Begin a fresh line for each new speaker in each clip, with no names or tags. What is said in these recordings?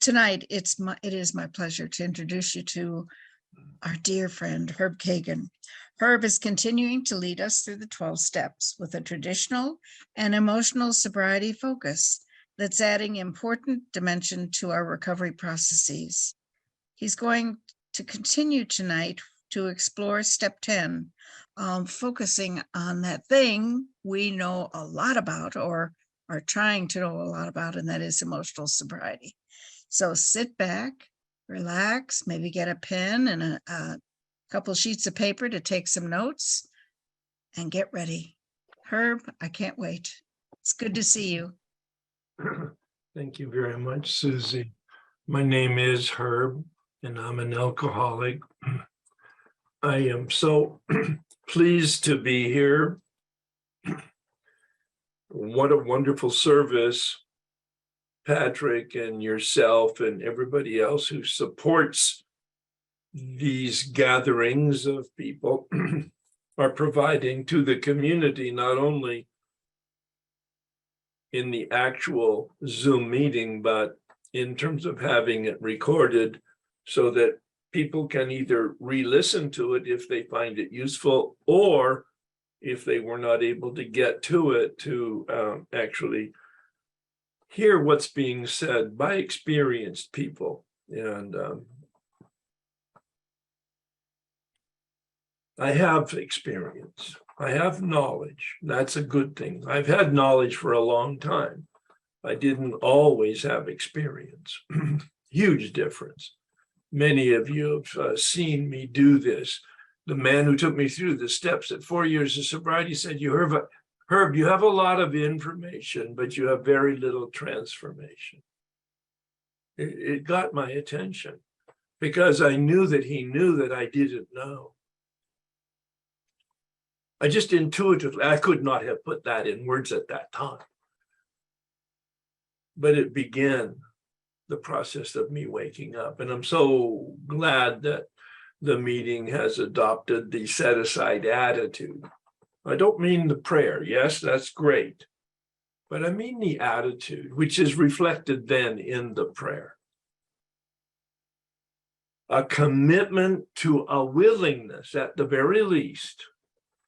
Tonight, it is my pleasure to introduce you to our dear friend, Herb Kagan. Herb is continuing to lead us through the 12 steps with a traditional and emotional sobriety focus that's adding important dimension to our recovery processes. He's going to continue tonight to explore step 10, focusing on that thing we know a lot about or are trying to know a lot about, and that is emotional sobriety. So sit back, relax, maybe get a pen and a couple sheets of paper to take some notes and get ready. Herb, I can't wait. It's good to see you.
Thank you very much, Susie. My name is Herb, and I'm an alcoholic. I am so pleased to be here. What a wonderful service, Patrick and yourself and everybody else who supports these gatherings of people are providing to the community, not only in the actual Zoom meeting, but in terms of having it recorded so that people can either re-listen to it if they find it useful, or if they were not able to get to it, to actually hear what's being said by experienced people. And I have experience. I have knowledge. That's a good thing. I've had knowledge for a long time. I didn't always have experience. Huge difference. Many of you have seen me do this. The man who took me through the steps at 4 years of sobriety said, Herb, you have a lot of information, but you have very little transformation. It got my attention because I knew that he knew that I didn't know. I just intuitively, I could not have put that in words at that time. But it began the process of me waking up. And I'm so glad that the meeting has adopted the set-aside attitude. I don't mean the prayer. Yes, that's great. But I mean the attitude, which is reflected then in the prayer. A commitment to a willingness, at the very least,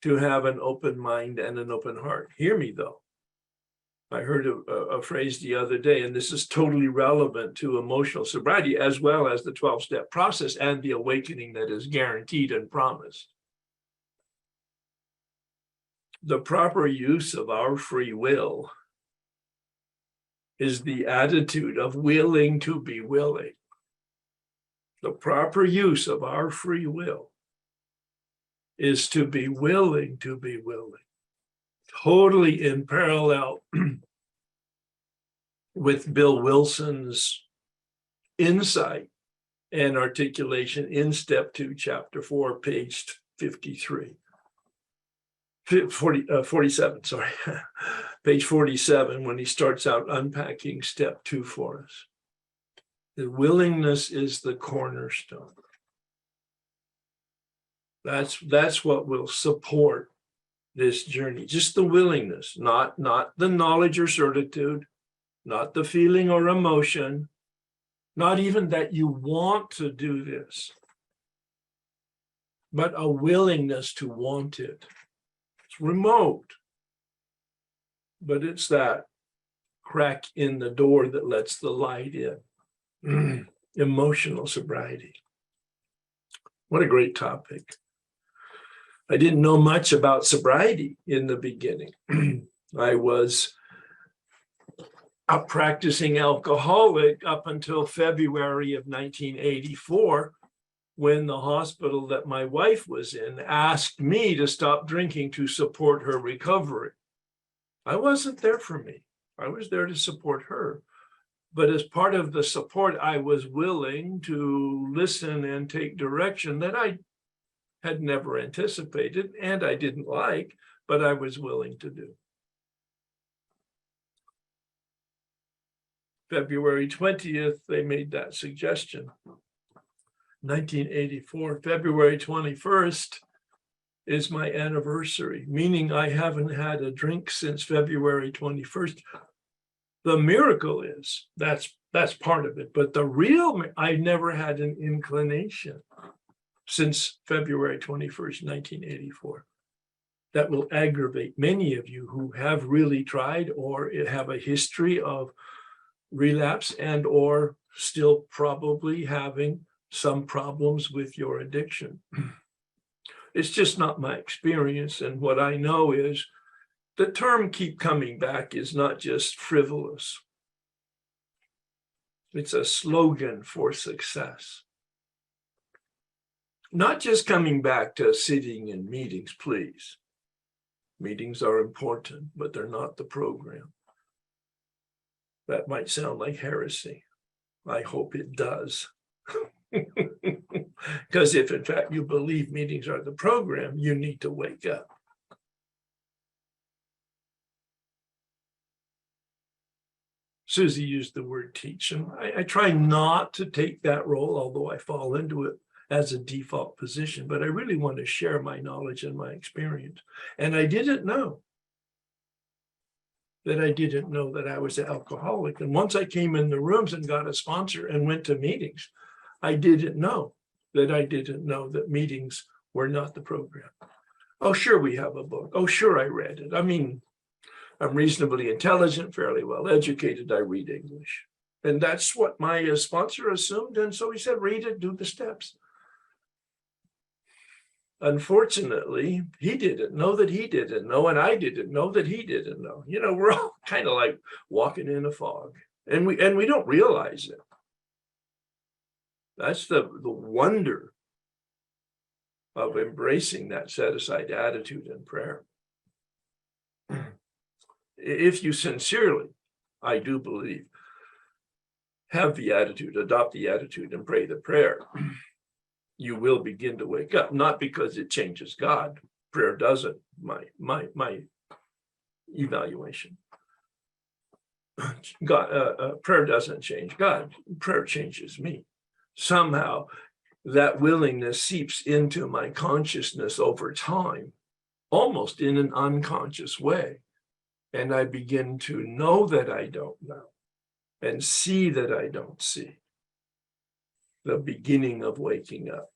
to have an open mind and an open heart. Hear me, though. I heard a phrase the other day, and this is totally relevant to emotional sobriety as well as the 12-step process and the awakening that is guaranteed and promised. The proper use of our free will is the attitude of willing to be willing. The proper use of our free will is to be willing to be willing. Totally in parallel with Bill Wilson's insight and articulation in step 2, chapter 4, page 47, sorry, page 47, when he starts out unpacking step 2 for us. The willingness is the cornerstone. That's what will support this journey, just the willingness, not the knowledge or certitude, not the feeling or emotion, not even that you want to do this, but a willingness to want it. It's remote, but it's that crack in the door that lets the light in. Emotional sobriety. What a great topic. I didn't know much about sobriety in the beginning. I was a practicing alcoholic up until February of 1984, when the hospital that my wife was in asked me to stop drinking to support her recovery. I wasn't there for me. I was there to support her. But as part of the support, I was willing to listen and take direction that I had never anticipated and I didn't like, but I was willing to do. February 20th, they made that suggestion. 1984, February 21st is my anniversary, meaning I haven't had a drink since February 21st. The miracle is that's That's part of it. But the real, I never had an inclination since February 21st, 1984. That will aggravate many of you who have really tried or have a history of relapse and or still probably having some problems with your addiction. It's just not my experience. And what I know is the term keep coming back is not just frivolous. It's a slogan for success. Not just coming back to sitting in meetings, please. Meetings are important, but they're not the program. That might sound like heresy. I hope it does. Because if in fact you believe meetings are the program, you need to wake up. Susie used the word teach, and I try not to take that role, although I fall into it as a default position, but I really want to share my knowledge and my experience. And I didn't know that I was an alcoholic. And once I came in the rooms and got a sponsor and went to meetings, I didn't know that meetings were not the program. Oh, sure, we have a book. Oh, sure, I read it. I mean, I'm reasonably intelligent, fairly well educated. I read English. And that's what my sponsor assumed. And so he said, read it, do the steps. Unfortunately, he didn't know that he didn't know, and I didn't know that he didn't know. You know, we're all kind of like walking in a fog, and we don't realize it. That's the wonder of embracing that set-aside attitude in prayer. If you sincerely, I do believe, have the attitude, adopt the attitude, and pray the prayer, you will begin to wake up. Not because it changes God. Prayer doesn't. My evaluation. God, prayer doesn't change God. Prayer changes me. Somehow, that willingness seeps into my consciousness over time, almost in an unconscious way. And I begin to know that I don't know and see that I don't see. The beginning of waking up.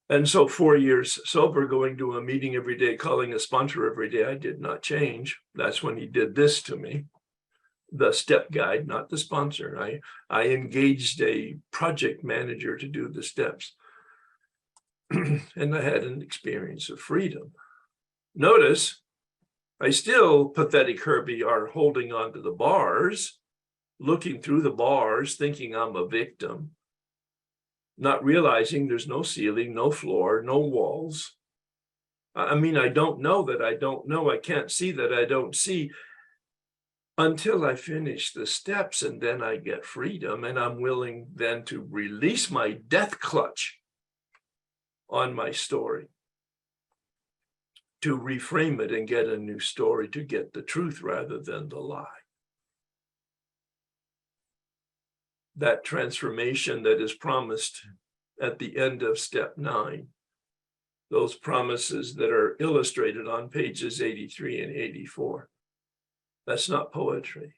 And so 4 years sober, going to a meeting every day, calling a sponsor every day, I did not change. That's when he did this to me. The step guide, not the sponsor. I engaged a project manager to do the steps. And I had an experience of freedom. Notice, I still, pathetic Herbie, are holding on to the bars, looking through the bars, thinking I'm a victim, not realizing there's no ceiling, no floor, no walls. I mean, I don't know that I don't know. I can't see that I don't see until I finish the steps, and then I get freedom, and I'm willing then to release my death clutch on my story, to reframe it and get a new story, to get the truth rather than the lie. That transformation that is promised at the end of step 9, those promises that are illustrated on pages 83 and 84. That's not poetry.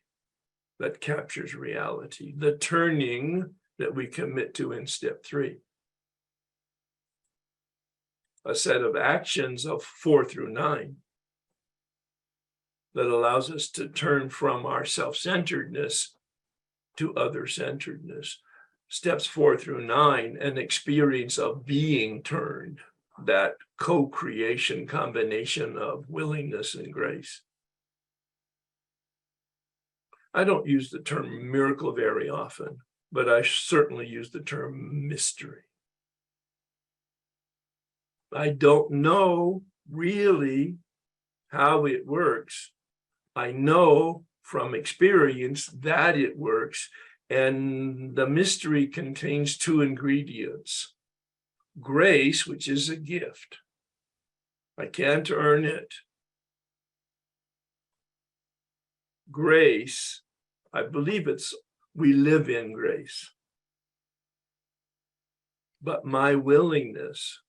That captures reality. The turning that we commit to in step 3. A set of actions of 4 through 9 that allows us to turn from our self-centeredness to other-centeredness. Steps 4 through 9, an experience of being turned, that co-creation combination of willingness and grace. I don't use the term miracle very often, but I certainly use the term mystery. I don't know really how it works. I know from experience that it works, and the mystery contains 2 ingredients. Grace, which is a gift. I can't earn it. Grace, I believe we live in grace. But my willingness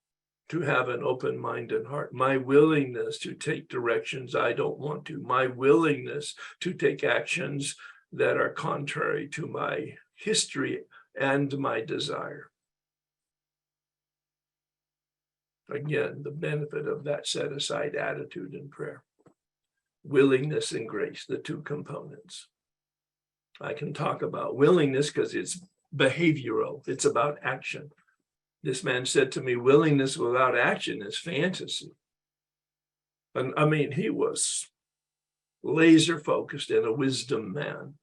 to have an open mind and heart, my willingness to take directions I don't want to, my willingness to take actions that are contrary to my history and my desire. Again, the benefit of that set-aside attitude in prayer. Willingness and grace, the two components. I can talk about willingness because it's behavioral. It's about action. This man said to me, willingness without action is fantasy. And I mean, he was laser focused and a wisdom man.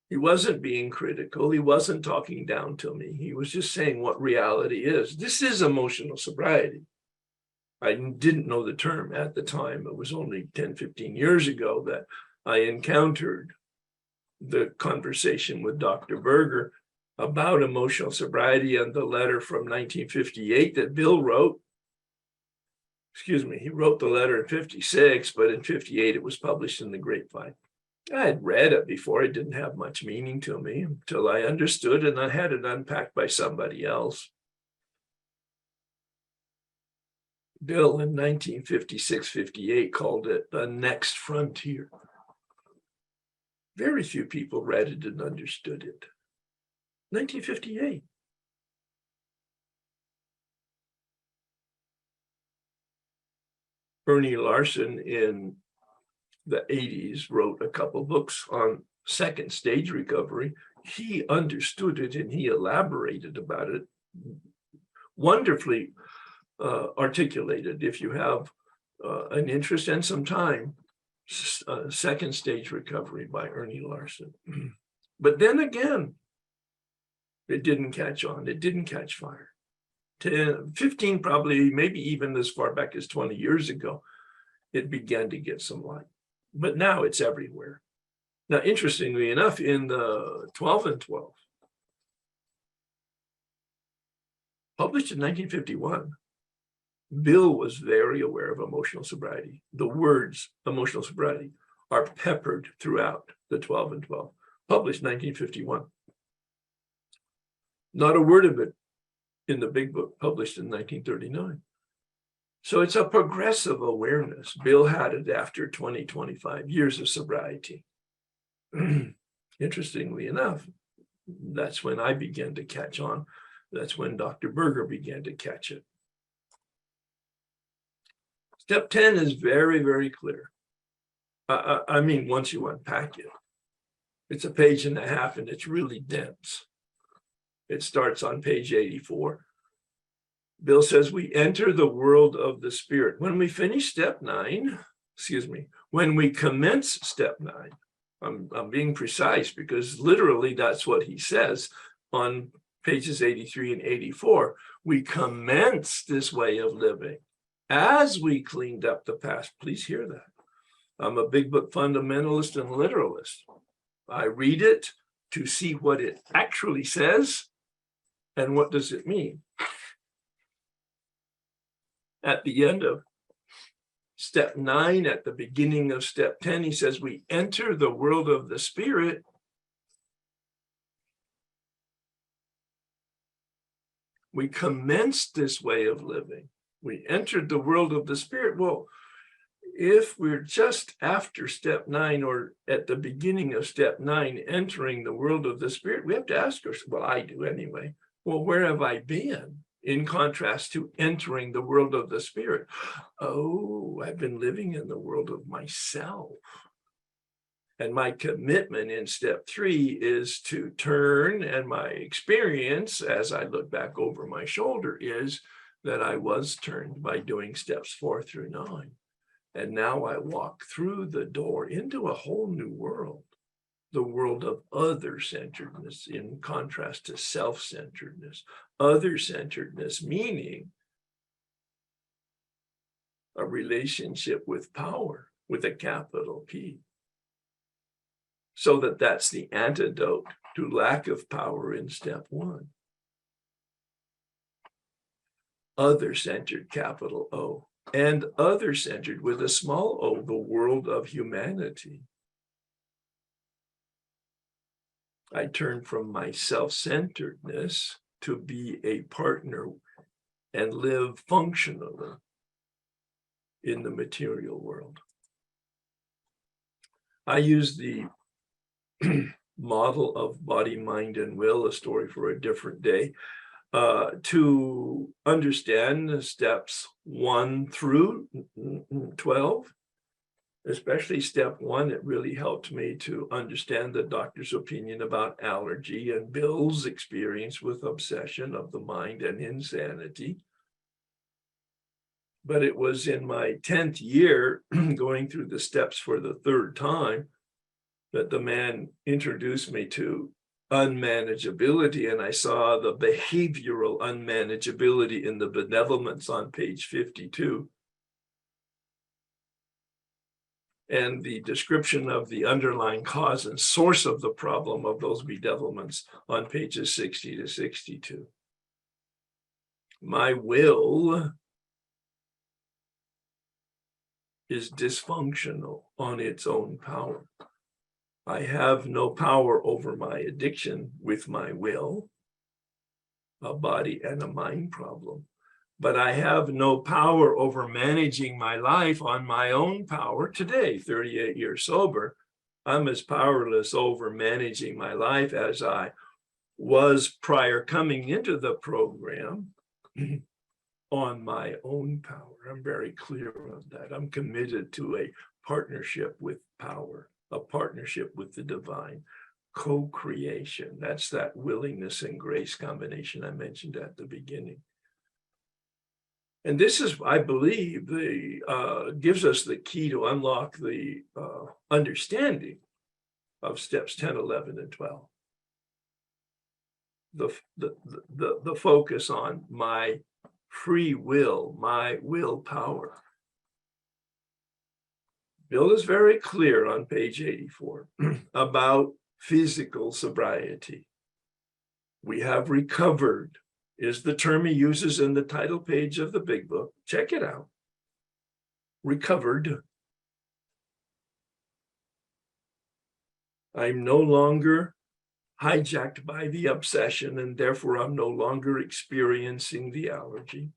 He wasn't being critical. He wasn't talking down to me. He was just saying what reality is. This is emotional sobriety. I didn't know the term at the time. It was only 10, 15 years ago that I encountered the conversation with Dr. Berger about emotional sobriety and the letter from 1958 that Bill wrote. Excuse me, he wrote the letter in 56, but in 58 it was published in the Grapevine. I had read it before. It didn't have much meaning to me until I understood and I had it unpacked by somebody else. Bill in 1956-58 called it the next frontier. Very few people read it and understood it. 1958. Ernie Larson in the 80s wrote a couple books on second stage recovery. He understood it and he elaborated about it. Wonderfully articulated. If you have an interest and some time, second stage recovery by Ernie Larson. But then again, it didn't catch on. It didn't catch fire. 10, 15, probably, maybe even as far back as 20 years ago, it began to get some light. But now it's everywhere. Now, interestingly enough, in the 12 and 12, published in 1951, Bill was very aware of emotional sobriety. The words emotional sobriety are peppered throughout the 12 and 12, published 1951. Not a word of it in the big book, published in 1939. So it's a progressive awareness. Bill had it after 20, 25 years of sobriety. Interestingly enough, that's when I began to catch on. That's when Dr. Berger began to catch it. Step 10 is very, very clear. I mean, once you unpack it, it's a page and a half and it's really dense. It starts on page 84. Bill says, we enter the world of the spirit. When we finish step 9, when we commence step 9, I'm being precise because literally that's what he says on pages 83 and 84. We commence this way of living as we cleaned up the past. Please hear that. I'm a big book fundamentalist and literalist. I read it to see what it actually says and what does it mean. At the end of step 9, at the beginning of step 10, he says, we enter the world of the spirit. We commenced this way of living. We entered the world of the spirit. Well, if we're just after step 9 or at the beginning of step 9, entering the world of the spirit, we have to ask ourselves, well, I do anyway, well, where have I been? In contrast to entering the world of the spirit. Oh, I've been living in the world of myself. And my commitment in step 3 is to turn, and my experience as I look back over my shoulder is that I was turned by doing steps 4 through 9. And now I walk through the door into a whole new world, the world of other-centeredness in contrast to self-centeredness. Other-centeredness meaning a relationship with power, with a capital P. So that's the antidote to lack of power in step 1. Other-centered, capital O, and other-centered with a small o, the world of humanity. I turn from my self-centeredness to be a partner and live functionally in the material world. I use the model of body, mind, and will, a story for a different day, to understand the steps 1 through 12. Especially step 1, it really helped me to understand the doctor's opinion about allergy and Bill's experience with obsession of the mind and insanity. But it was in my 10th year, going through the steps for the 3rd time, that the man introduced me to unmanageability, and I saw the behavioral unmanageability in the benevolence on page 52. And the description of the underlying cause and source of the problem of those bedevilments on pages 60 to 62. My will is dysfunctional on its own power. I have no power over my addiction with my will, a body and a mind problem. But I have no power over managing my life on my own power. Today, 38 years sober, I'm as powerless over managing my life as I was prior coming into the program on my own power. I'm very clear on that. I'm committed to a partnership with power, a partnership with the divine, co-creation. That's that willingness and grace combination I mentioned at the beginning. And this is, I believe, gives us the key to unlock the understanding of steps 10, 11, and 12. The focus on my free will, my willpower. Bill is very clear on page 84 about physical sobriety. We have recovered, is the term he uses in the title page of the big book. Check it out. Recovered. I'm no longer hijacked by the obsession, and therefore I'm no longer experiencing the allergy.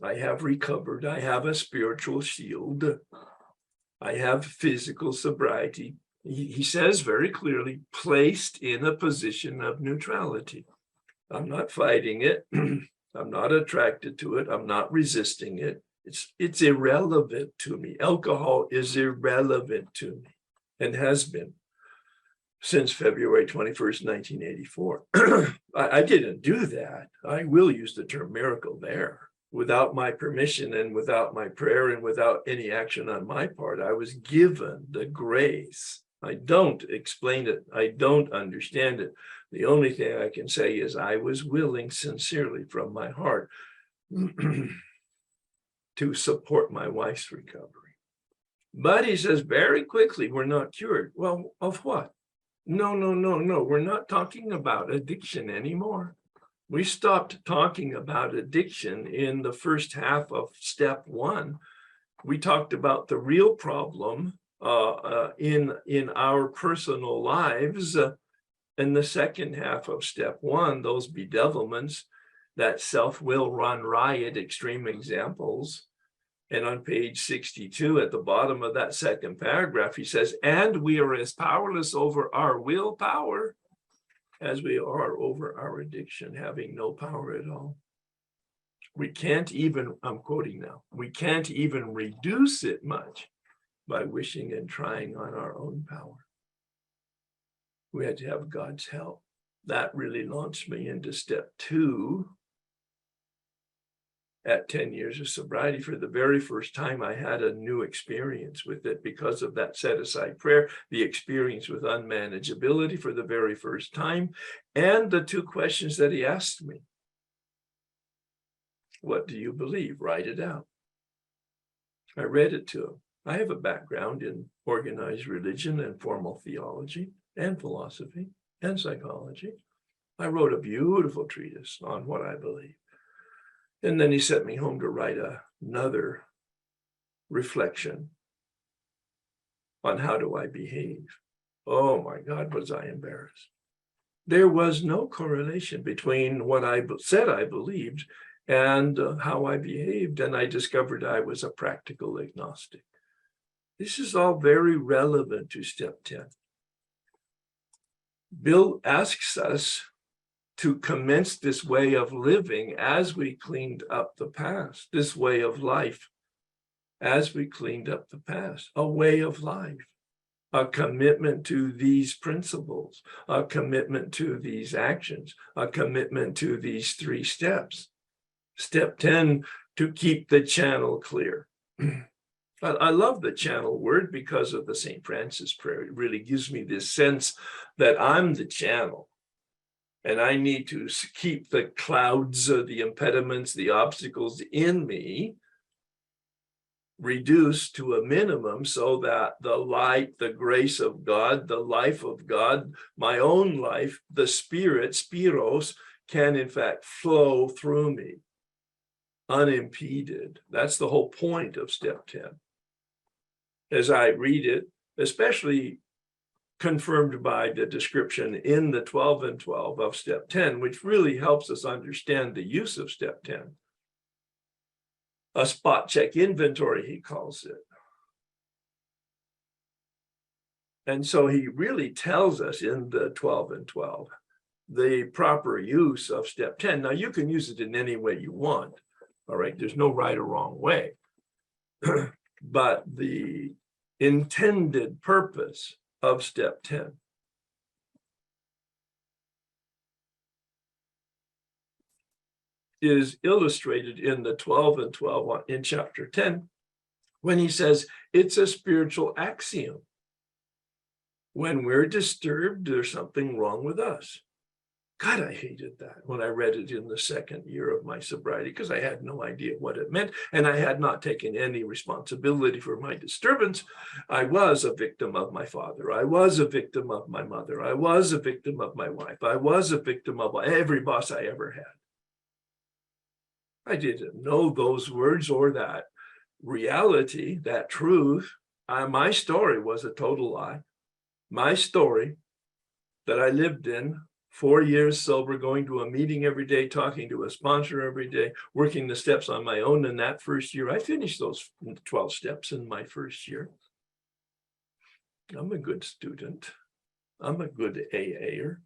I have recovered. I have a spiritual shield. I have physical sobriety. He says very clearly, placed in a position of neutrality. I'm not fighting it. I'm not attracted to it. I'm not resisting it. It's irrelevant to me. Alcohol is irrelevant to me and has been since February 21st, 1984. I didn't do that. I will use the term miracle there. Without my permission and without my prayer and without any action on my part, I was given the grace. I don't explain it. I don't understand it. The only thing I can say is I was willing sincerely from my heart to support my wife's recovery. But he says very quickly, we're not cured. Well, of what? No. We're not talking about addiction anymore. We stopped talking about addiction in the first half of step 1. We talked about the real problem in our personal lives. In the second half of step 1, those bedevilments, that self-will run riot, extreme examples. And on page 62, at the bottom of that second paragraph, he says, and we are as powerless over our willpower as we are over our addiction, having no power at all. We can't even, I'm quoting now, we can't even reduce it much by wishing and trying on our own power. We had to have God's help. That really launched me into step 2. At 10 years of sobriety, for the very first time, I had a new experience with it because of that set-aside prayer, the experience with unmanageability for the very first time, and the 2 questions that he asked me. What do you believe? Write it out. I read it to him. I have a background in organized religion and formal theology and philosophy and psychology. I wrote a beautiful treatise on what I believe. And then he sent me home to write another reflection on how do I behave. Oh my God, was I embarrassed. There was no correlation between what I said I believed and how I behaved. And I discovered I was a practical agnostic. This is all very relevant to step 10. Bill asks us to commence this way of living as we cleaned up the past, this way of life as we cleaned up the past, a way of life, a commitment to these principles, a commitment to these actions, a commitment to these 3 steps. Step 10, to keep the channel clear. I love the channel word because of the St. Francis prayer. It really gives me this sense that I'm the channel. And I need to keep the clouds, the impediments, the obstacles in me reduced to a minimum so that the light, the grace of God, the life of God, my own life, the Spirit, Spiros, can in fact flow through me unimpeded. That's the whole point of step 10. As I read it, especially confirmed by the description in the 12 and 12 of step 10, which really helps us understand the use of step 10. A spot check inventory, he calls it. And so he really tells us in the 12 and 12 the proper use of step 10. Now, you can use it in any way you want, all right? There's no right or wrong way. But the intended purpose of step 10 is illustrated in the 12 and 12 in chapter 10, when he says it's a spiritual axiom. When we're disturbed, there's something wrong with us. God, I hated that when I read it in the 2nd year of my sobriety, because I had no idea what it meant, and I had not taken any responsibility for my disturbance. I was a victim of my father. I was a victim of my mother. I was a victim of my wife. I was a victim of every boss I ever had. I didn't know those words or that reality, that truth. My story was a total lie. My story that I lived in, 4 years sober, going to a meeting every day, talking to a sponsor every day, working the steps on my own in that first year. I finished those 12 steps in my first year. I'm a good student. I'm a good AA'er.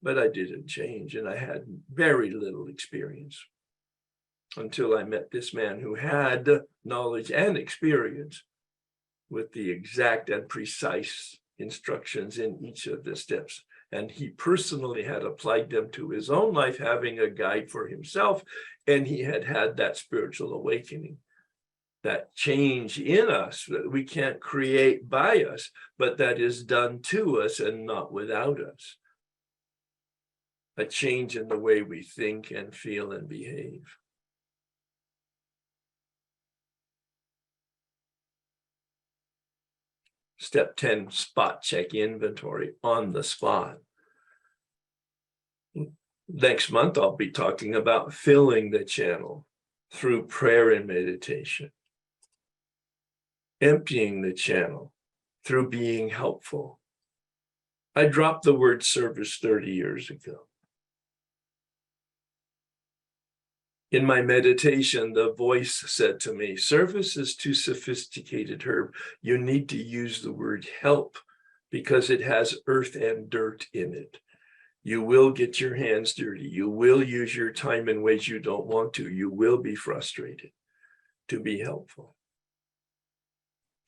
But I didn't change, and I had very little experience until I met this man who had knowledge and experience with the exact and precise instructions in each of the steps. And he personally had applied them to his own life, having a guide for himself, and he had had that spiritual awakening, that change in us that we can't create by us, but that is done to us and not without us. A change in the way we think and feel and behave. Step 10, spot check inventory on the spot. Next month, I'll be talking about filling the channel through prayer and meditation. Emptying the channel through being helpful. I dropped the word service 30 years ago. In my meditation, the voice said to me, service is too sophisticated, Herb. You need to use the word help because it has earth and dirt in it. You will get your hands dirty. You will use your time in ways you don't want to. You will be frustrated. To be helpful.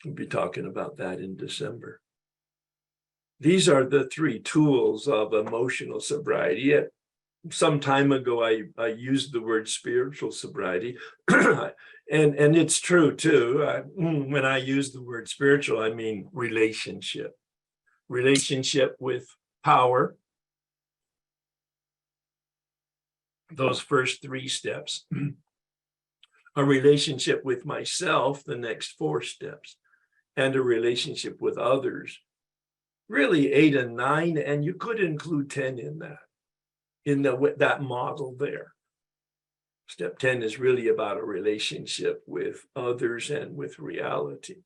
We'll be talking about that in December. These are the 3 tools of emotional sobriety. Some time ago, I used the word spiritual sobriety, and it's true too. When I use the word spiritual, I mean relationship with power. Those first 3 steps, a relationship with myself, the next 4 steps, and a relationship with others, really 8 and 9, and you could include 10 in that. In that model there. Step 10 is really about a relationship with others and with reality.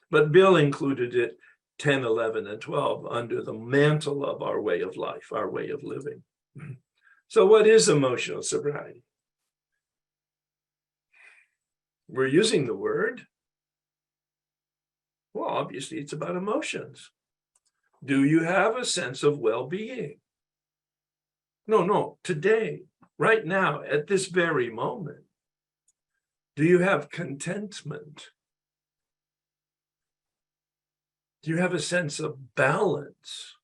But Bill included it 10, 11, and 12 under the mantle of our way of life, our way of living. So what is emotional sobriety? We're using the word. Well, obviously it's about emotions. Do you have a sense of well-being? No, today, right now, at this very moment. Do you have contentment? Do you have a sense of balance?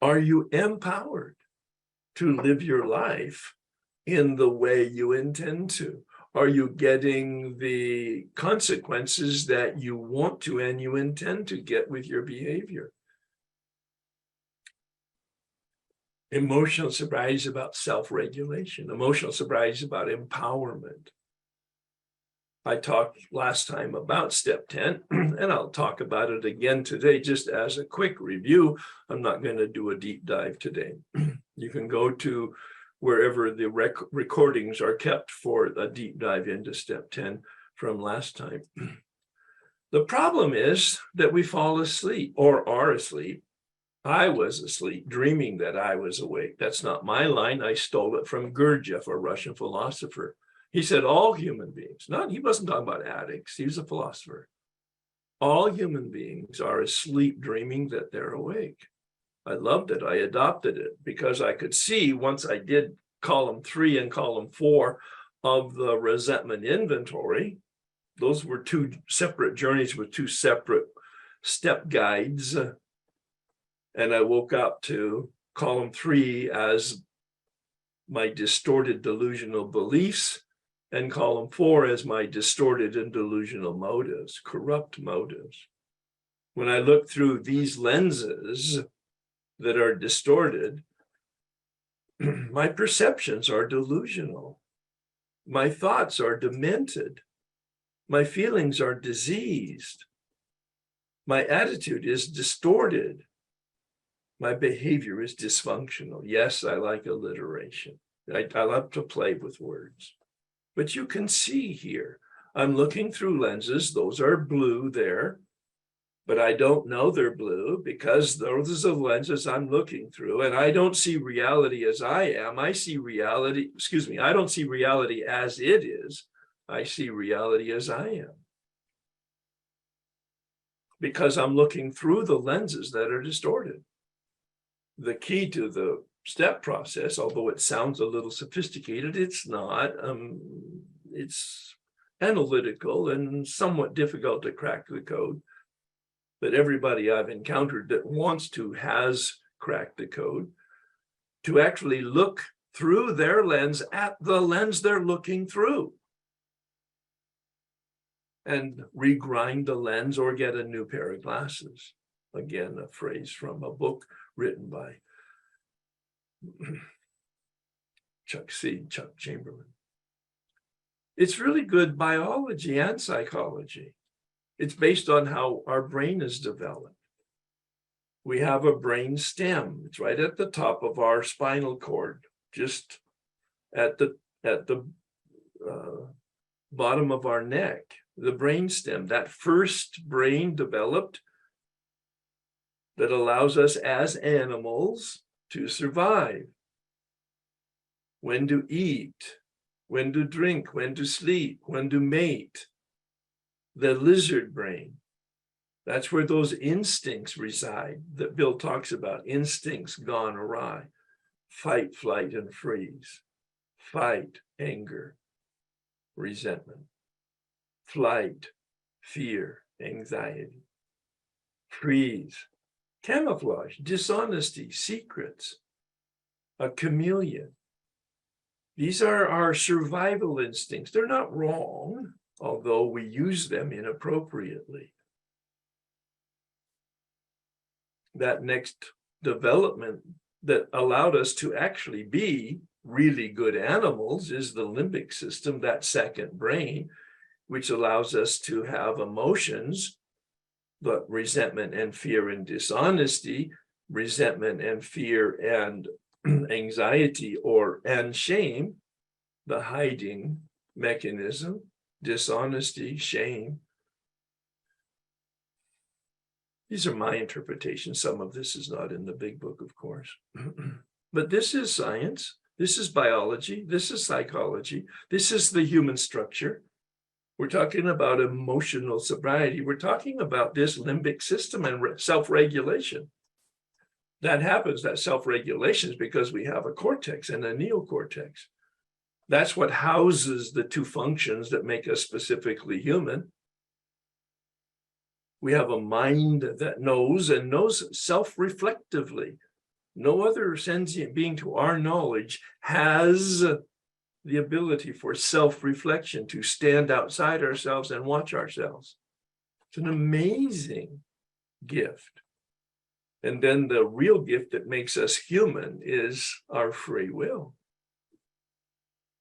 Are you empowered to live your life in the way you intend to? Are you getting the consequences that you want to and you intend to get with your behavior? Emotional sobriety is about self-regulation. Emotional sobriety is about empowerment. I talked last time about step 10, and I'll talk about it again today, just as a quick review. I'm not going to do a deep dive today. You can go to wherever the recordings are kept for a deep dive into step 10 from last time. The problem is that we fall asleep or are asleep. I was asleep, dreaming that I was awake. That's not my line. I stole it from Gurdjieff, a Russian philosopher. He said all human beings, he wasn't talking about addicts, he was a philosopher. All human beings are asleep dreaming that they're awake. I loved it. I adopted it because I could see once I did column 3 and column 4 of the resentment inventory. Those were 2 separate journeys with 2 separate step guides. And I woke up to column 3 as my distorted delusional beliefs, and column 4 as my distorted and delusional motives, corrupt motives. When I look through these lenses that are distorted, my perceptions are delusional. My thoughts are demented. My feelings are diseased. My attitude is distorted. My behavior is dysfunctional. Yes, I like alliteration. I love to play with words. But you can see here, I'm looking through lenses. Those are blue there, but I don't know they're blue because those are the lenses I'm looking through, and I don't see reality as I am. I see reality, I don't see reality as it is. I see reality as I am. Because I'm looking through the lenses that are distorted. The key to the step process, although it sounds a little sophisticated, it's not. It's analytical and somewhat difficult to crack the code. But everybody I've encountered that wants to has cracked the code to actually look through their lens at the lens they're looking through. And regrind the lens or get a new pair of glasses. Again, a phrase from a book written by Chuck Chamberlain. It's really good biology and psychology. It's based on how our brain is developed. We have a brain stem. It's right at the top of our spinal cord, just at the bottom of our neck. The brain stem, that first brain developed that allows us as animals to survive. When to eat, when to drink, when to sleep, when to mate. The lizard brain, that's where those instincts reside that Bill talks about, instincts gone awry. Fight, flight, and freeze. Fight, anger, resentment. Flight, fear, anxiety. Freeze, camouflage, dishonesty, secrets, a chameleon. These are our survival instincts. They're not wrong, although we use them inappropriately. That next development that allowed us to actually be really good animals is the limbic system, that second brain, which allows us to have emotions, but resentment and fear and dishonesty, resentment and fear and anxiety and shame, the hiding mechanism, dishonesty, shame. These are my interpretations. Some of this is not in the big book, of course. But this is science. This is biology. This is psychology. This is the human structure. We're talking about emotional sobriety. We're talking about this limbic system and self-regulation. That happens, that self-regulation is because we have a cortex and a neocortex. That's what houses the two functions that make us specifically human. We have a mind that knows and knows self-reflectively. No other sentient being to our knowledge has the ability for self-reflection, to stand outside ourselves and watch ourselves. It's an amazing gift. And then the real gift that makes us human is our free will.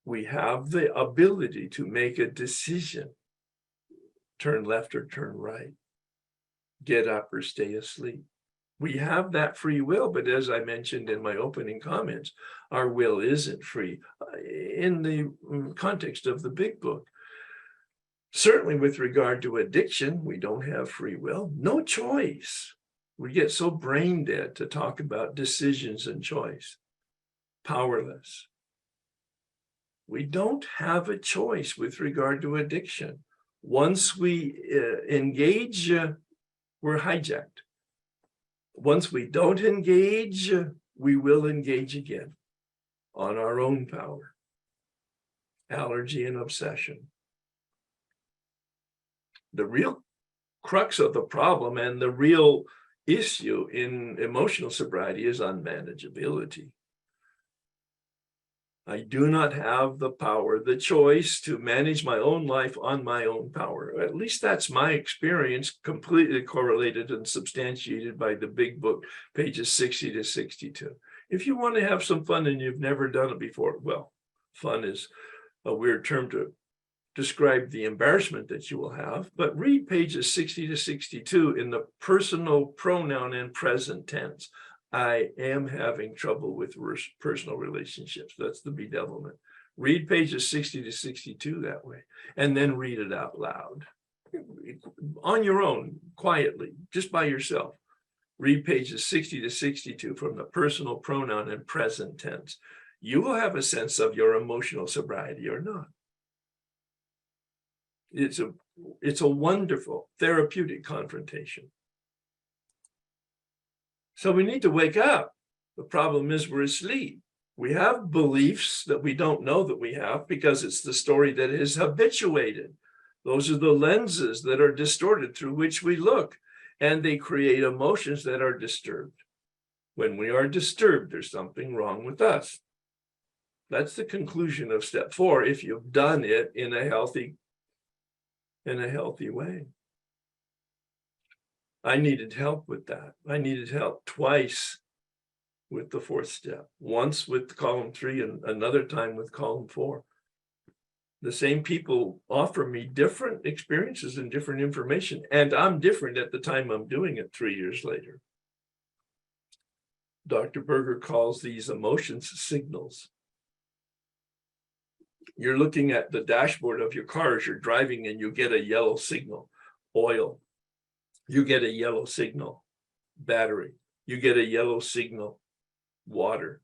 We have the ability to make a decision, turn left or turn right, get up or stay asleep. We have that free will, but as I mentioned in my opening comments, our will isn't free in the context of the big book. Certainly with regard to addiction, we don't have free will, no choice. We get so brain dead to talk about decisions and choice, powerless. We don't have a choice with regard to addiction. Once we engage, we're hijacked. Once we don't engage, we will engage again on our own power, allergy and obsession. The real crux of the problem and the real issue in emotional sobriety is unmanageability. I do not have the power, the choice to manage my own life on my own power. At least that's my experience, completely correlated and substantiated by the big book, pages 60 to 62. If you want to have some fun and you've never done it before, well, fun is a weird term to describe the embarrassment that you will have, but read pages 60 to 62 in the personal pronoun and present tense. I am having trouble with personal relationships. That's the bedevilment. Read pages 60 to 62 that way, and then read it out loud. On your own, quietly, just by yourself. Read pages 60 to 62 from the personal pronoun and present tense. You will have a sense of your emotional sobriety or not. It's a wonderful therapeutic confrontation. So we need to wake up. The problem is we're asleep. We have beliefs that we don't know that we have because it's the story that is habituated. Those are the lenses that are distorted through which we look, and they create emotions that are disturbed. When we are disturbed, there's something wrong with us. That's the conclusion of step 4, if you've done it in a healthy way. I needed help with that. I needed help twice with the 4th step, once with column 3 and another time with column 4. The same people offer me different experiences and different information, and I'm different at the time I'm doing it 3 years later. Dr. Berger calls these emotions signals. You're looking at the dashboard of your car as you're driving and you get a yellow signal, oil. You get a yellow signal, battery. You get a yellow signal, water.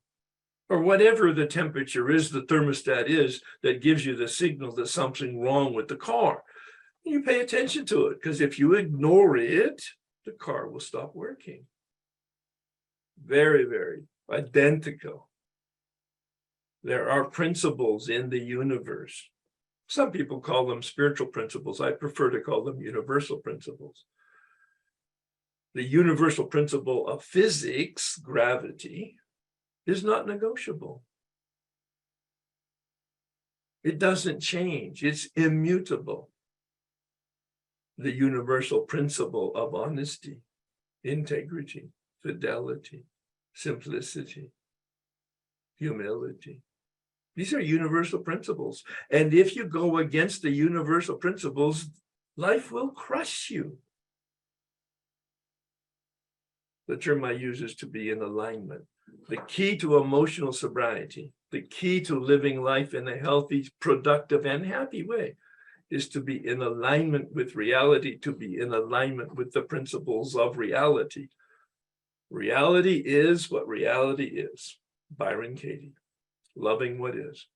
Or whatever the temperature is, the thermostat is, that gives you the signal that something's wrong with the car. You pay attention to it, because if you ignore it, the car will stop working. Very, very identical. There are principles in the universe. Some people call them spiritual principles. I prefer to call them universal principles. The universal principle of physics, gravity, is not negotiable. It doesn't change. It's immutable. The universal principle of honesty, integrity, fidelity, simplicity, humility. These are universal principles. And if you go against the universal principles, life will crush you. The term I use is to be in alignment. The key to emotional sobriety, the key to living life in a healthy, productive, and happy way is to be in alignment with reality, to be in alignment with the principles of reality. Reality is what reality is. Byron Katie, loving what is.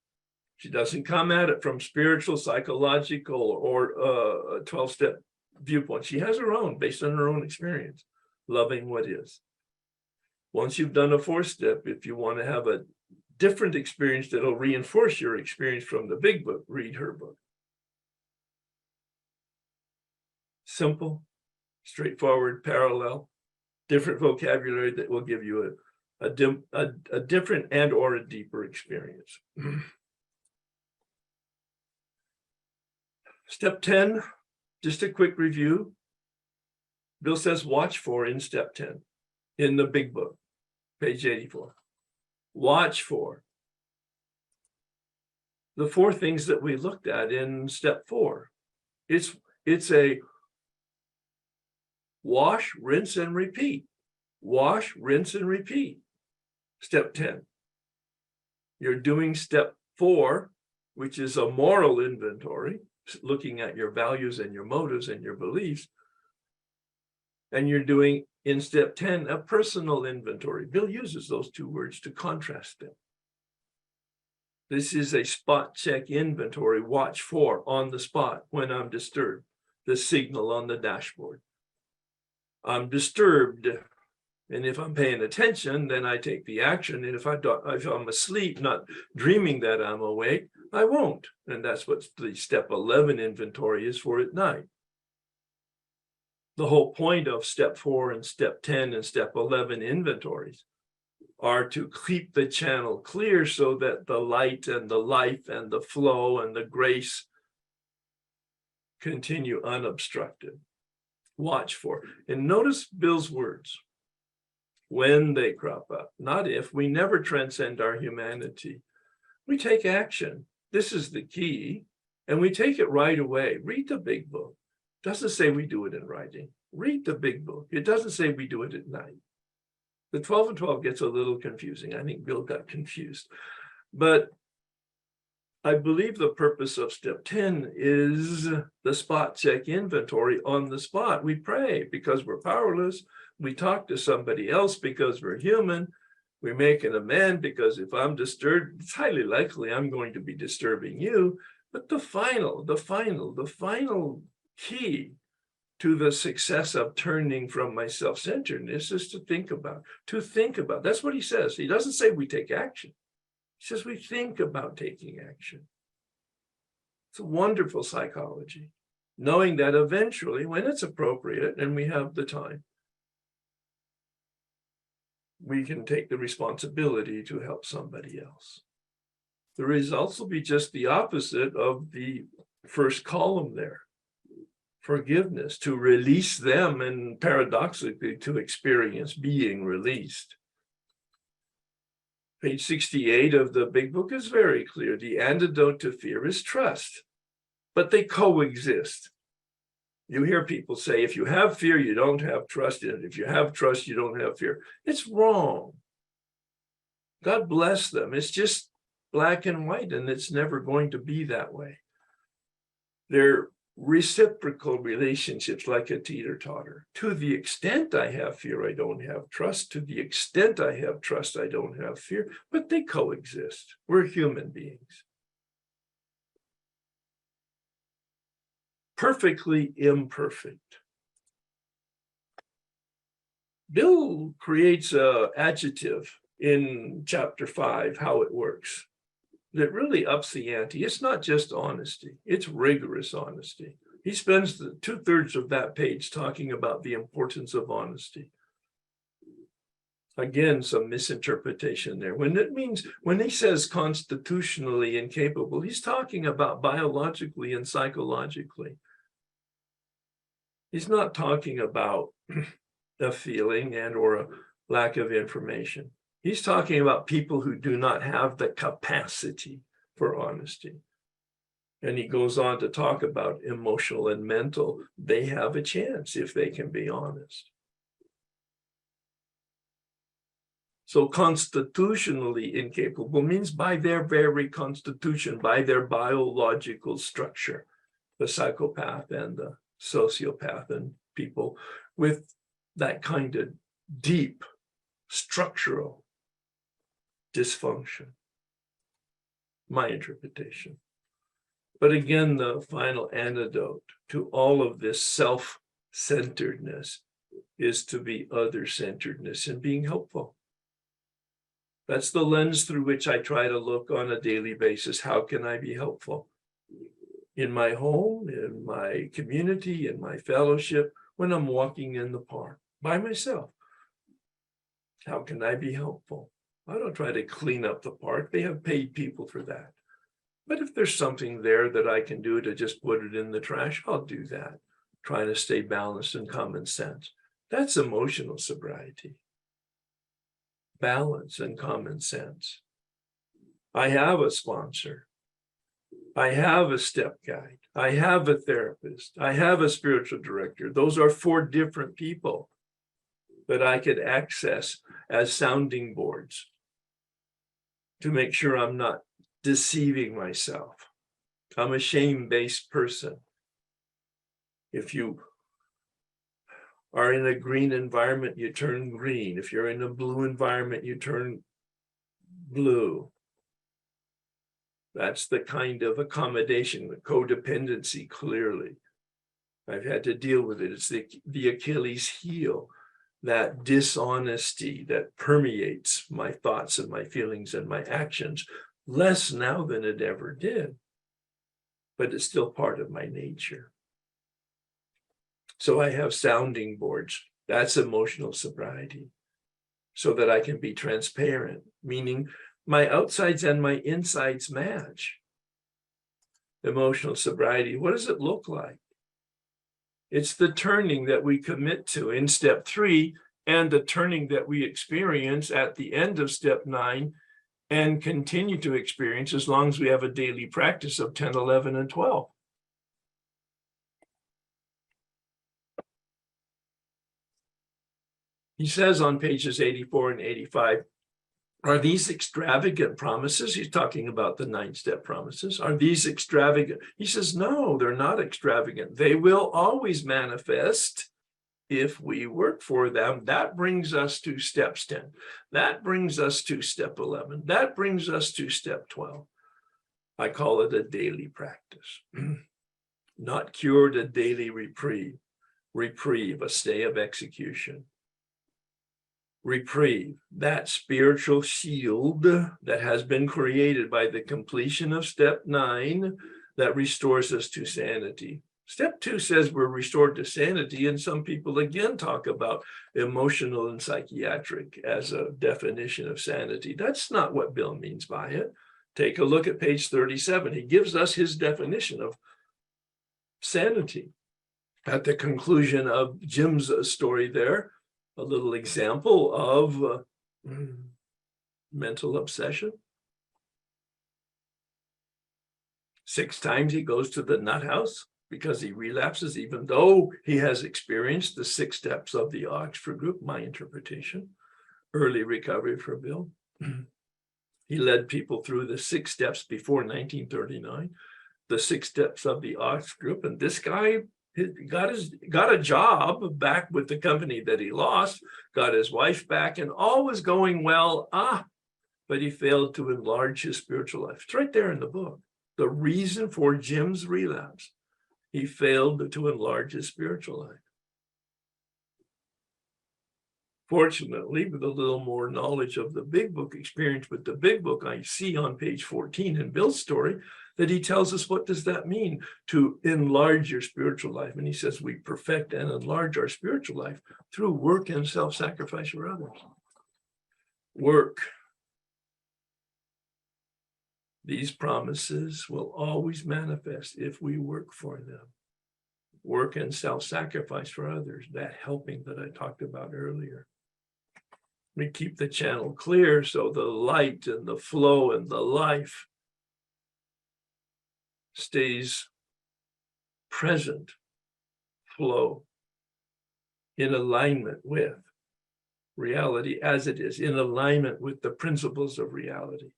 She doesn't come at it from spiritual, psychological, or a 12-step viewpoint. She has her own, based on her own experience, loving what is. Once you've done a 4-step, if you want to have a different experience that'll reinforce your experience from the big book, read her book. Simple, straightforward, parallel, different vocabulary that will give you a different and or a deeper experience. Step 10, just a quick review. Bill says watch for in step 10 in the big book, page 84. Watch for the 4 things that we looked at in step 4. It's a wash, rinse, and repeat. Wash, rinse, and repeat. Step 10. You're doing step 4, which is a moral inventory, looking at your values and your motives and your beliefs. And you're doing, in step 10, a personal inventory. Bill uses those 2 words to contrast them. This is a spot check inventory, watch for on the spot when I'm disturbed, the signal on the dashboard. I'm disturbed, and if I'm paying attention, then I take the action. And if I'm asleep, not dreaming that I'm awake, I won't. And that's what the step 11 inventory is for at night. The whole point of step 4 and step 10 and step 11 inventories are to keep the channel clear so that the light and the life and the flow and the grace continue unobstructed. Watch for. And notice Bill's words. When they crop up, not if. We never transcend our humanity. We take action. This is the key. And we take it right away. Read the big book. It doesn't say we do it in writing. Read the big book. It doesn't say we do it at night. The 12 and 12 gets a little confusing. I think Bill got confused. But I believe the purpose of step 10 is the spot check inventory on the spot. We pray because we're powerless. We talk to somebody else because we're human. We make an amend because if I'm disturbed, it's highly likely I'm going to be disturbing you. But the final key to the success of turning from my self-centeredness is to think about. That's what he says. He doesn't say we take action. He says we think about taking action. It's a wonderful psychology, knowing that eventually, when it's appropriate and we have the time, we can take the responsibility to help somebody else. The results will be just the opposite of the first column there. Forgiveness, to release them, and paradoxically to experience being released. Page 68 of the big book is very clear. The antidote to fear is trust, but they coexist. You hear people say, if you have fear, you don't have trust in it. If you have trust, you don't have fear. It's wrong. God bless them. It's just black and white, and it's never going to be that way. They're reciprocal relationships, like a teeter-totter. To the extent I have fear, I don't have trust. To the extent I have trust, I don't have fear. But they coexist. We're human beings. Perfectly imperfect. Bill creates an adjective in chapter 5, how it works, that really ups the ante. It's not just honesty, it's rigorous honesty. He spends the 2/3 of that page talking about the importance of honesty. Again, some misinterpretation there. When he says constitutionally incapable, he's talking about biologically and psychologically. He's not talking about a feeling and or a lack of information. He's talking about people who do not have the capacity for honesty. And he goes on to talk about emotional and mental. They have a chance if they can be honest. So constitutionally incapable means by their very constitution, by their biological structure, the psychopath and the sociopath and people with that kind of deep structural dysfunction. my interpretation. But again, the final antidote to all of this self-centeredness is to be other-centeredness and being helpful. That's the lens through which I try to look on a daily basis. How can I be helpful? In my home, in my community, in my fellowship, when I'm walking in the park by myself. How can I be helpful? I don't try to clean up the park. They have paid people for that. But if there's something there that I can do to just put it in the trash, I'll do that. Trying to stay balanced and common sense. That's emotional sobriety. Balance and common sense. I have a sponsor. I have a step guide. I have a therapist. I have a spiritual director. Those are 4 different people that I could access as sounding boards to make sure I'm not deceiving myself. I'm a shame-based person. If you are in a green environment, you turn green. If you're in a blue environment, you turn blue. That's the kind of accommodation, the codependency, clearly. I've had to deal with it. It's the Achilles heel, that dishonesty that permeates my thoughts and my feelings and my actions, less now than it ever did, but it's still part of my nature. So I have sounding boards. That's emotional sobriety, so that I can be transparent, meaning my outsides and my insides match. Emotional sobriety, what does it look like? It's the turning that we commit to in step 3 and the turning that we experience at the end of step 9 and continue to experience as long as we have a daily practice of 10, 11, and 12. He says on pages 84 and 85, are these extravagant promises? He's talking about the 9-step promises. Are these extravagant? He says, no, they're not extravagant. They will always manifest if we work for them. That brings us to steps 10. That brings us to step 11. That brings us to step 12. I call it a daily practice. Not cured, a daily reprieve. Reprieve, a stay of execution. Reprieve, that spiritual shield that has been created by the completion of step 9 that restores us to sanity. Step 2 says we're restored to sanity, and some people again talk about emotional and psychiatric as a definition of sanity. That's not what Bill means by it. Take a look at page 37. He gives us his definition of sanity. At the conclusion of Jim's story there, a little example of mental obsession. 6 times he goes to the nut house because he relapses, even though he has experienced the 6 steps of the Oxford group, my interpretation, early recovery for Bill. He led people through the 6 steps before 1939, the 6 steps of the Oxford group, and this guy got a job back with the company that he lost, got his wife back, and all was going well. But he failed to enlarge his spiritual life. It's right there in the book. The reason for Jim's relapse, he failed to enlarge his spiritual life. Fortunately, with a little more knowledge of the big book experience with the big book, I see on page 14 in Bill's story that he tells us what does that mean to enlarge your spiritual life. And he says we perfect and enlarge our spiritual life through work and self-sacrifice for others. Work. These promises will always manifest if we work for them. Work and self-sacrifice for others, that helping that I talked about earlier. We keep the channel clear so the light and the flow and the life stays present, flow, in alignment with reality as it is, in alignment with the principles of reality.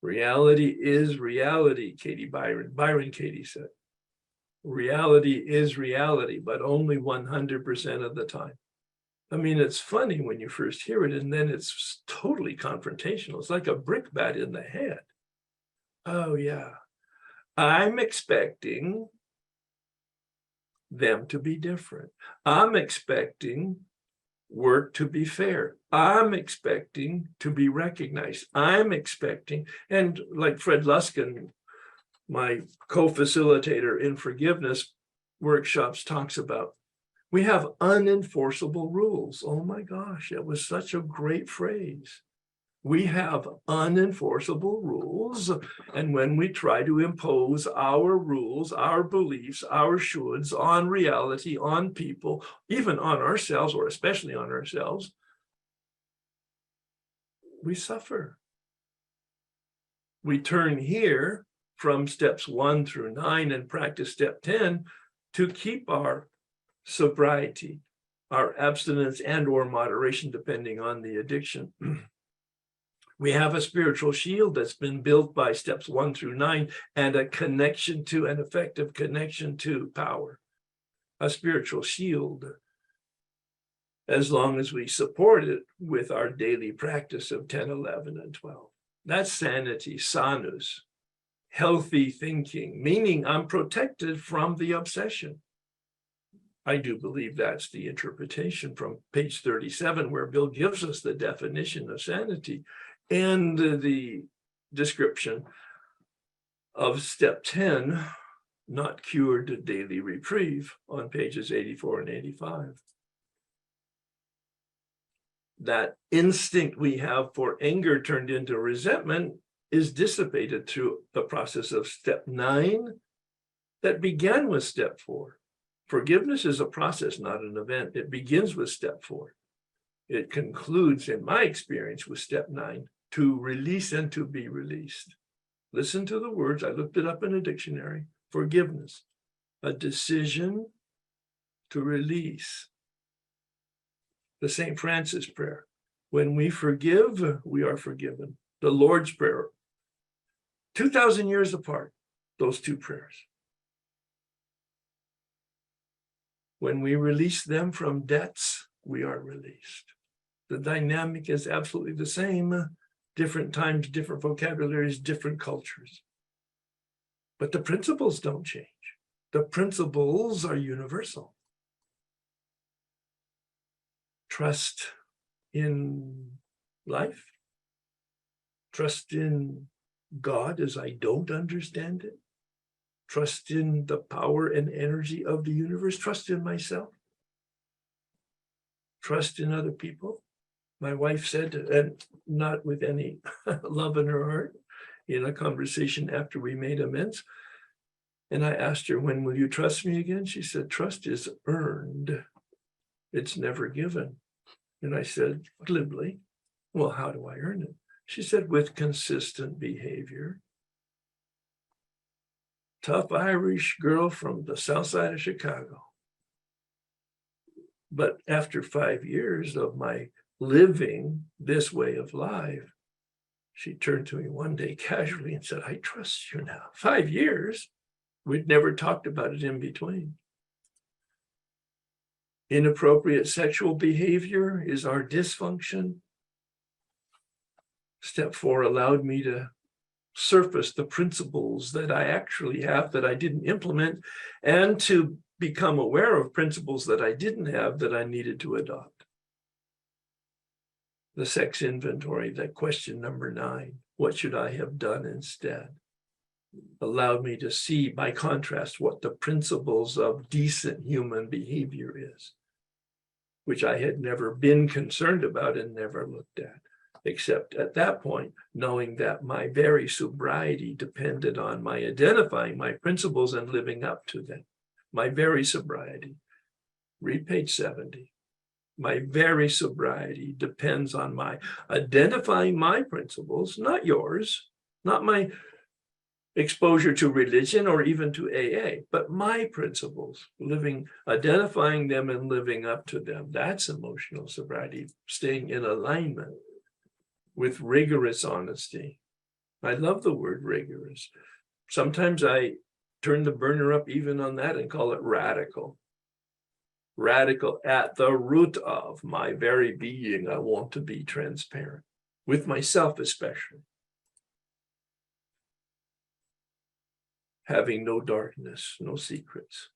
Reality is reality, Byron Katie said. Reality is reality, but only 100% of the time. I mean, it's funny when you first hear it, and then it's totally confrontational. It's like a brickbat in the head. Oh, yeah. I'm expecting them to be different. I'm expecting work to be fair. I'm expecting to be recognized. I'm expecting, and like Fred Luskin, my co-facilitator in forgiveness workshops, talks about, we have unenforceable rules. Oh my gosh, it was such a great phrase. We have unenforceable rules. And when we try to impose our rules, our beliefs, our shoulds on reality, on people, even on ourselves, or especially on ourselves, we suffer. We turn here from steps 1 through 9 and practice step 10 to keep our sobriety, our abstinence and or moderation, depending on the addiction. We have a spiritual shield that's been built by steps 1 through 9 and a connection to, an effective connection to power. A spiritual shield, as long as we support it with our daily practice of 10, 11, and 12. That's sanity, sanus, healthy thinking, meaning I'm protected from the obsession. I do believe that's the interpretation from page 37, where Bill gives us the definition of sanity and the description of step 10, not cured daily reprieve, on pages 84 and 85. That instinct we have for anger turned into resentment is dissipated through the process of step 9 that began with step 4. Forgiveness is a process, not an event. It begins with step 4. It concludes, in my experience, with step 9, to release and to be released. Listen to the words. I looked it up in a dictionary. Forgiveness, a decision to release. The St. Francis prayer. When we forgive, we are forgiven. The Lord's Prayer. 2,000 years apart, those two prayers. When we release them from debts, we are released. The dynamic is absolutely the same. Different times, different vocabularies, different cultures. But the principles don't change. The principles are universal. Trust in life. Trust in God as I don't understand it. Trust in the power and energy of the universe. Trust in myself. Trust in other people. My wife said, and not with any love in her heart, in a conversation after we made amends, and I asked her, when will you trust me again? She said, trust is earned. It's never given. And I said glibly, well, how do I earn it? She said, with consistent behavior. Tough Irish girl from the south side of Chicago. But after 5 years of my living this way of life, she turned to me one day casually and said, I trust you now. 5 years. We'd never talked about it in between. Inappropriate sexual behavior is our dysfunction. Step 4 allowed me to surface the principles that I actually have that I didn't implement, and to become aware of principles that I didn't have that I needed to adopt. The sex inventory, that question number 9, what should I have done instead? Allowed me to see, by contrast, what the principles of decent human behavior is, which I had never been concerned about and never looked at, except at that point, knowing that my very sobriety depended on my identifying my principles and living up to them. My very sobriety. Read page 70. My very sobriety depends on my identifying my principles, not yours, not my exposure to religion or even to AA, but my principles, identifying them and living up to them. That's emotional sobriety, staying in alignment with rigorous honesty. I love the word rigorous. Sometimes I turn the burner up even on that and call it radical. Radical at the root of my very being. I want to be transparent with myself, especially. having no darkness, no secrets.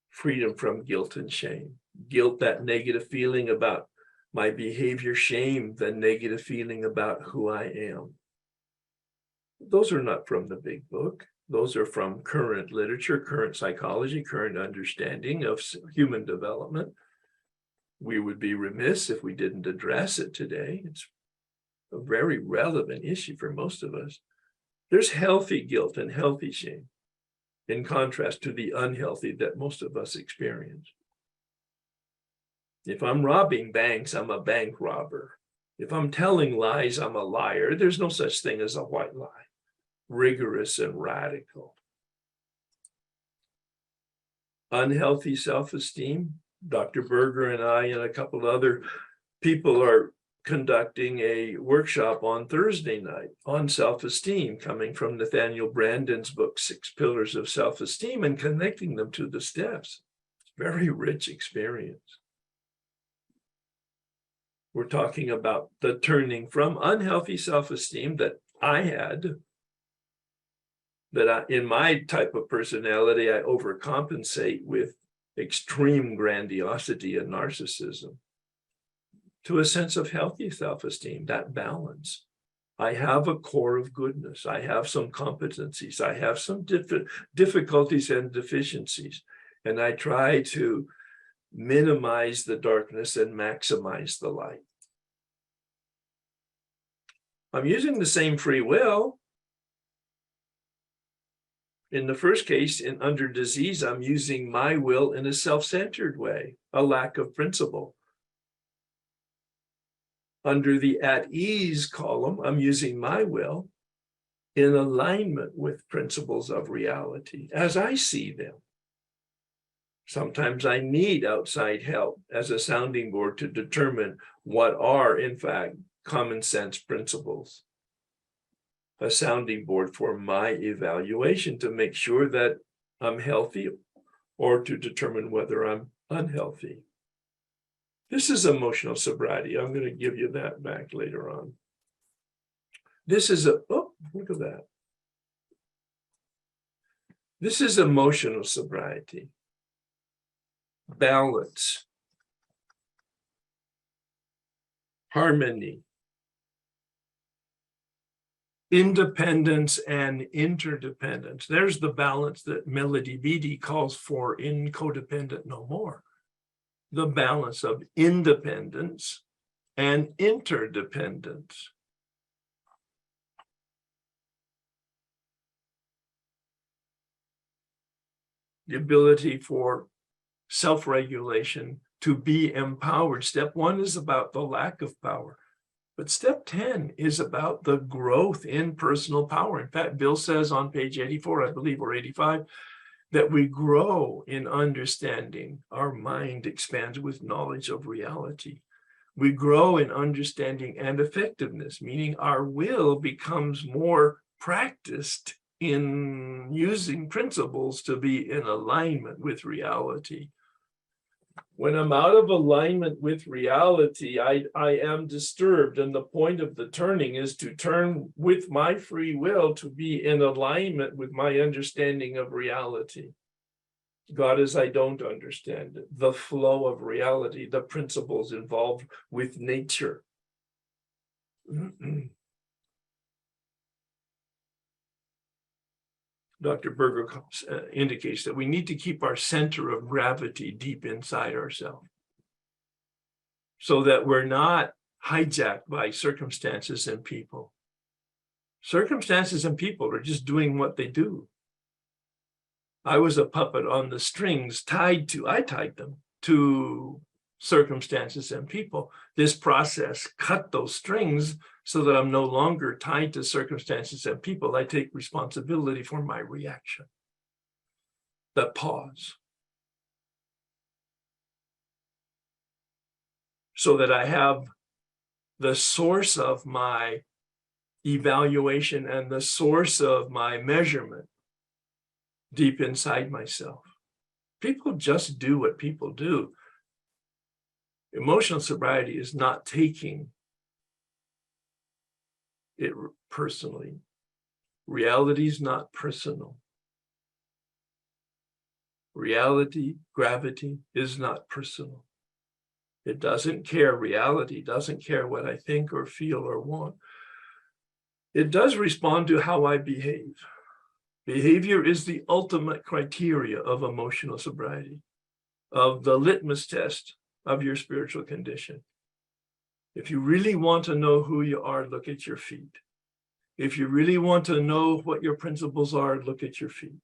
Freedom from guilt and shame. Guilt, that negative feeling about my behavior; shame, the negative feeling about who I am. Those are not from the big book. Those are from current literature, current psychology, current understanding of human development. We would be remiss if we didn't address it today. It's a very relevant issue for most of us. There's healthy guilt and healthy shame, in contrast to the unhealthy that most of us experience. If I'm robbing banks, I'm a bank robber. If I'm telling lies, I'm a liar. There's no such thing as a white lie. Rigorous and radical. Unhealthy self-esteem. Dr. Berger and I and a couple of other people are conducting a workshop on Thursday night on self-esteem, coming from Nathaniel Brandon's book, 6 Pillars of Self-Esteem, and connecting them to the steps. It's a very rich experience. We're talking about the turning from unhealthy self-esteem that I had, in my type of personality, I overcompensate with extreme grandiosity and narcissism, to a sense of healthy self-esteem, that balance. I have a core of goodness. I have some competencies. I have some difficulties and deficiencies. And I try to minimize the darkness and maximize the light. I'm using the same free will. In the first case, under disease, I'm using my will in a self-centered way, a lack of principle. Under the at ease column, I'm using my will in alignment with principles of reality as I see them. Sometimes I need outside help as a sounding board to determine what are, in fact, common sense principles. A sounding board for my evaluation to make sure that I'm healthy or to determine whether I'm unhealthy. This is emotional sobriety. I'm going to give you that back later on. This is look at that. This is emotional sobriety. Balance. Harmony. Independence and interdependence. There's the balance that Melody Beattie calls for in Codependent No More. The balance of independence and interdependence. The ability for self-regulation to be empowered. Step 1 is about the lack of power. But step 10 is about the growth in personal power. In fact, Bill says on page 84, I believe, or 85, that we grow in understanding. Our mind expands with knowledge of reality. We grow in understanding and effectiveness, meaning our will becomes more practiced in using principles to be in alignment with reality. When I'm out of alignment with reality, I am disturbed. And the point of the turning is to turn with my free will to be in alignment with my understanding of reality. God as I don't understand it, the flow of reality, the principles involved with nature. Dr. Berger indicates that we need to keep our center of gravity deep inside ourselves so that we're not hijacked by circumstances and people. Circumstances and people are just doing what they do. I was a puppet on the strings I tied them to circumstances and people. This process cut those strings so that I'm no longer tied to circumstances and people. I take responsibility for my reaction. The pause. So that I have the source of my evaluation and the source of my measurement deep inside myself. People just do what people do. Emotional sobriety is not taking it personally. Reality is not personal. Reality, gravity is not personal. It doesn't care. Reality doesn't care what I think or feel or want. It does respond to how I behave. Behavior is the ultimate criteria of emotional sobriety, of the litmus test of your spiritual condition. If you really want to know who you are, look at your feet. If you really want to know what your principles are, look at your feet.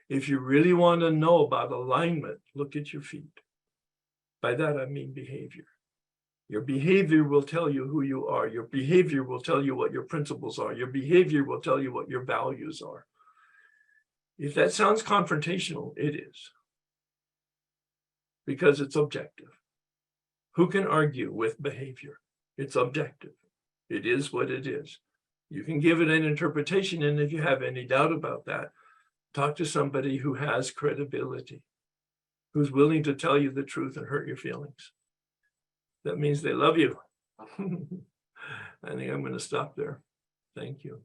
If you really want to know about alignment, look at your feet. By that, I mean behavior. Your behavior will tell you who you are. Your behavior will tell you what your principles are. Your behavior will tell you what your values are. If that sounds confrontational, it is. Because it's objective. Who can argue with behavior? It's objective. It is what it is. You can give it an interpretation, and if you have any doubt about that, talk to somebody who has credibility, who's willing to tell you the truth and hurt your feelings. That means they love you. I think I'm going to stop there. Thank you.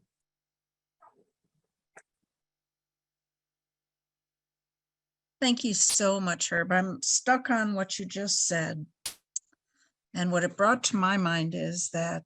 Thank you so much, Herb. I'm stuck on what you just said. And what it brought to my mind is that